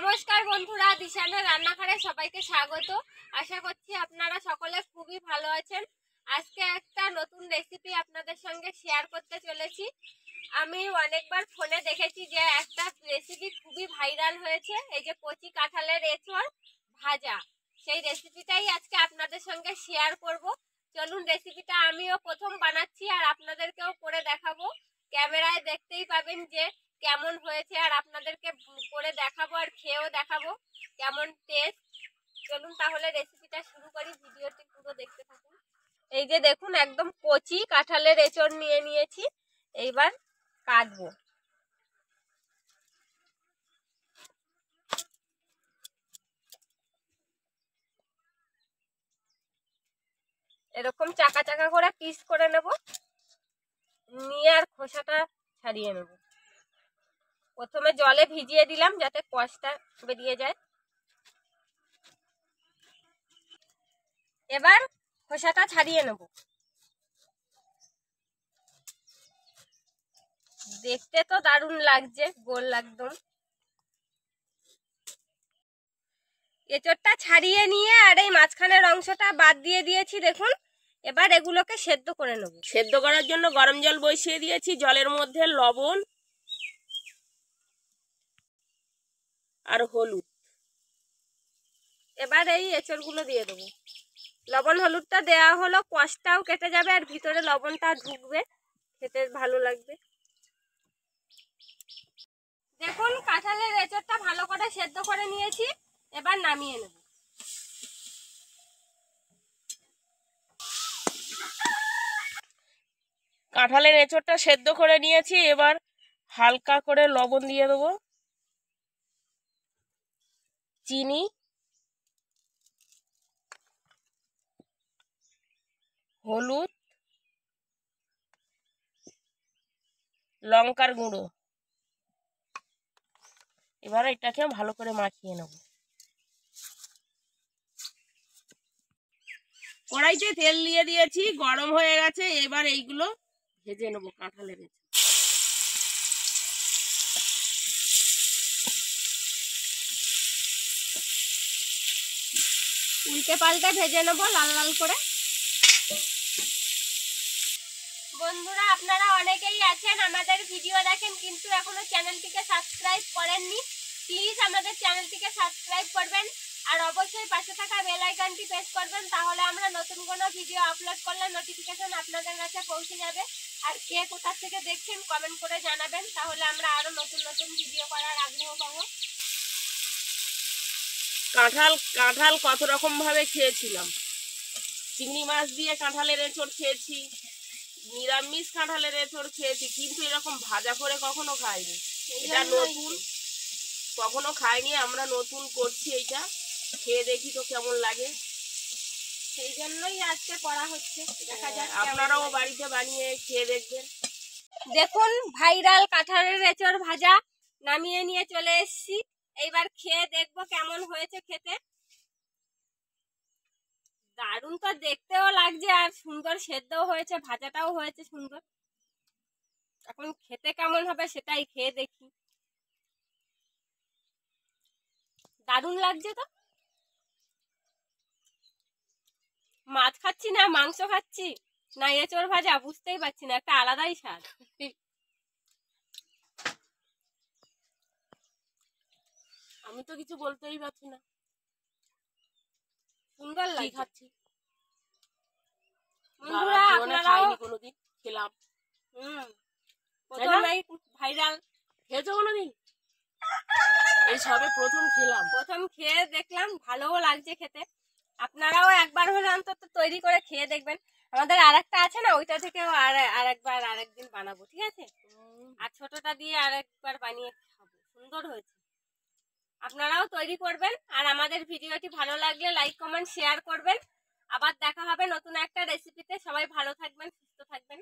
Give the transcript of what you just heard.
নমস্কার বন্ধুরা, দিশানের রান্নাঘরে সবাইকে স্বাগত। আশা করছি আপনারা সকলে খুবই ভালো আছেন। আজকে একটা নতুন রেসিপি আপনাদের সঙ্গে শেয়ার করতে চলেছি। আমি অনেকবার ফোনে দেখেছি যে একটা রেসিপি খুবই ভাইরাল হয়েছে, এই যে কচি কাঁঠালের এঁচড় ভাজা। সেই রেসিপিটাই আজকে আপনাদের সঙ্গে শেয়ার করব। চলুন, রেসিপিটা আমিও প্রথম বানাচ্ছি আর আপনাদেরকেও করে দেখাবো। ক্যামেরায় দেখতেই পাবেন যে কেমন হয়েছে, আর আপনাদেরকে করে দেখাবো আর খেয়েও দেখাবো কেমন টেস্ট। চলুন তাহলে রেসিপিটা শুরু করি, ভিডিওটি পুরো দেখতে থাকুন। এই যে দেখুন, একদম কচি কাঁঠালের এঁচড় নিয়ে নিয়েছি, এইবার কাটবো। এরকম চাকা চাকা করে পিস করে নেব, নিয়ে আর খোসাটা ছাড়িয়ে নেব। প্রথমে জলে ভিজিয়ে দিলাম যাতে কষটা বেরিয়ে যায়। এবার খোসাটা ছাড়িয়ে নেব। দেখতে তো দারুণ লাগছে, গোল একদম। এঁচড়টা ছাড়িয়ে নিয়ে আর এই মাঝখানের অংশটা বাদ দিয়ে দিয়েছি দেখুন। এবার এগুলোকে সেদ্ধ করে নেব। সেদ্ধ করার জন্য গরম জল বসিয়ে দিয়েছি, জলের মধ্যে লবণ আর হলুদ। এবার এই এঁচড়গুলো দিয়ে দেবো। লবণ হলুদটা দেওয়া হলো, কষটাও কেটে যাবে আর ভিতরে লবণটা ঢুকবে, খেতে ভালো লাগবে। দেখুন, কাঁঠালের এঁচড়টা ভালো করে সেদ্ধ করে নিয়েছি, এবার নামিয়ে নেব। কাঁঠালের এঁচড়টা সেদ্ধ করে নিয়েছি, এবার হালকা করে লবণ দিয়ে দেবো, চিনি, হলুদ, লঙ্কার গুঁড়ো। এবার এটাকে ভালো করে মাখিয়ে নেব। কড়াইতে তেল দিয়ে দিয়েছি, গরম হয়ে গেছে। এবার এইগুলো ভেজে নেবো, কাঁঠালের এঁচড়। উল্টে পাল্টে ভেজে নেবো লাল লাল করে। বন্ধুরা, আপনারা অনেকেই আছেন আমাদের ভিডিও দেখেন কিন্তু এখনো চ্যানেলটিকে সাবস্ক্রাইব করেননি। প্লিজ আমাদের চ্যানেলটিকে সাবস্ক্রাইব করবেন আর অবশ্যই পাশে থাকা বেল আইকনটি প্রেস করবেন, তাহলে আমরা নতুন কোনো ভিডিও আপলোড করলে নোটিফিকেশন আপনাদের কাছে পৌঁছে যাবে। আর কে কোথা থেকে দেখছেন কমেন্ট করে জানাবেন, তাহলে আমরা আরো নতুন নতুন ভিডিও করার আগ্রহ পাবো। কাঁঠাল কত রকম ভাবে খেয়েছিলাম। চিংড়ি মাছ দিয়ে কাঁঠালের এঁচড় খেয়েছি, নিরামিষ কাঁঠালের এঁচড় খেয়েছি, কিন্তু এরকম ভাজা করে কখনো খাইনি। এটা নতুন, কখনো খাইনি, আমরা নতুন করছি। এইটা খেয়ে দেখি তো কেমন লাগে, সেই জন্যই আজকে করা হচ্ছে। দেখা যাক, আপনারাও বাড়িতে বানিয়ে খেয়ে দেখবেন। দেখুন, ভাইরাল কাঁঠালের এঁচড় ভাজা নামিয়ে নিয়ে চলে এসেছি। এইবার খেয়ে দেখবো কেমন হয়েছে খেতে। দারুণ তো দেখতেও লাগছে আর সুন্দর সেদ্ধও হয়েছে, ভাজাটাও হয়েছে সুন্দর। এখন খেতে কেমন হবে সেটাই খেয়ে দেখি। দারুণ লাগছে তো। মাছ খাচ্ছি না মাংস খাচ্ছি না এঁচড় ভাজা বুঝতেই পারছি না, একটা আলাদাই স্বাদ। আমি তো কিছু বলতেই পারছি না, সুন্দর লাগছে। খাচ্ছি বন্ধুরা, আপনারাও কোনোদিন খেলাম। প্রথম এই ভাইরাল। খেয়েছো কোনোদিন? এই সবে প্রথম খেলাম, প্রথম খেয়ে দেখলাম, ভালোও লাগছে খেতে। আপনারাও একবার হলে অন্তত তৈরি করে খেয়ে দেখবেন। আমাদের আরেকটা আছে না, ওইটা থেকেও আরেকদিন বানাবো, ঠিক আছে? আর ছোটটা দিয়ে আরেকবার বানিয়ে খাবো, সুন্দর হয়েছে। আপনারাও তৈরি করবেন আর আমাদের ভিডিওটি ভালো লাগলে লাইক কমেন্ট শেয়ার করবেন। আবার দেখা হবে নতুন একটা রেসিপিতে। সবাই ভালো থাকবেন, সুস্থ থাকবেন।